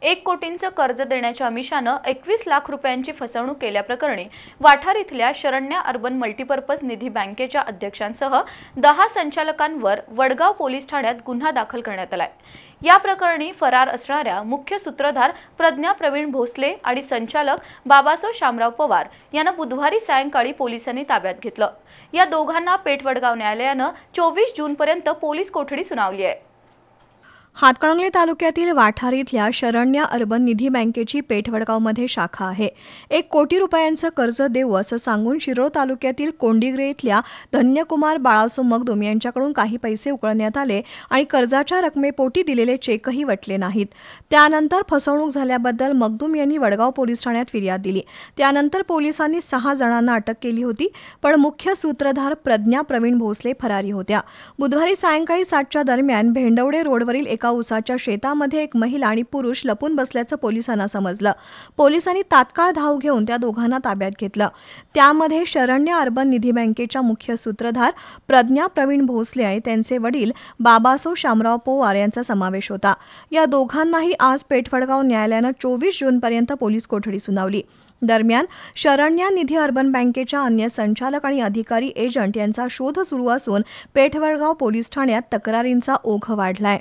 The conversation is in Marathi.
1 कोटींचं कर्ज देण्याच्या आमिषानं 21 लाख रुपयांची फसवणूक केल्याप्रकरणी वाठार इथल्या शरण्या अर्बन मल्टीपर्पज निधी बँकेच्या अध्यक्षांसह 10 संचालकांवर वडगाव पोलीस ठाण्यात गुन्हा दाखल करण्यात आलाय। या प्रकरणी फरार असणाऱ्या मुख्य सूत्रधार प्रज्ञा प्रवीण भोसले आणि संचालक बाबासो शामराव पवार यांना बुधवारी सायंकाळी पोलिसांनी ताब्यात घेतलं। या दोघांना पेठ वडगाव न्यायालयानं 24 जूनपर्यंत पोलीस कोठडी सुनावली आहे। हातकणंगले तालुक्यातील वाठार इथल्या शरण्या अर्बन निधी बँकेची पेठ वडगावमध्ये शाखा आहे। 1 कोटी रुपयांचं कर्ज देऊ असं सांगून शिरोळ तालुक्यातील कोंडिग्रे इथल्या धन्यकुमार बाळासो मगदुम यांच्याकडून काही पैसे उकळण्यात आले आणि कर्जाच्या रकमेपोटी दिलेले चेकही वटले नाहीत। त्यानंतर फसवणूक झाल्याबद्दल मगदुम यांनी वडगाव पोलीस ठाण्यात फिर्याद दिली। त्यानंतर पोलिसांनी 6 जणांना अटक केली होती, पण मुख्य सूत्रधार प्रज्ञा प्रवीण भोसले फरारी होत्या। बुधवारी सायंकाळी 7च्या दरम्यान भेंडवडे रोडवरील एका उसाच्या शेतामध्ये एक महिला आणि पुरुष लपून बसल्याचं पोलिसांना समजलं। पोलिसांनी तात्काळ धाव घेऊन त्या दोघांना ताब्यात घेतलं। त्यामध्ये शरण्या अर्बन निधी बँकेच्या मुख्य सूत्रधार प्रज्ञा प्रवीण भोसले आणि त्यांचे वडील बाबासो शामराव पवार यांचा समावेश होता। या दोघांनाही आज पेठ वडगाव न्यायालयानं 24 जूनपर्यंत पोलीस कोठडी सुनावली। दरम्यान शरण्या निधी अर्बन बँकेच्या अन्य संचालक आणि अधिकारी एजंट यांचा शोध सुरू असून पेठ वडगाव पोलीस ठाण्यात तक्रारींचा ओघ वाढलाय।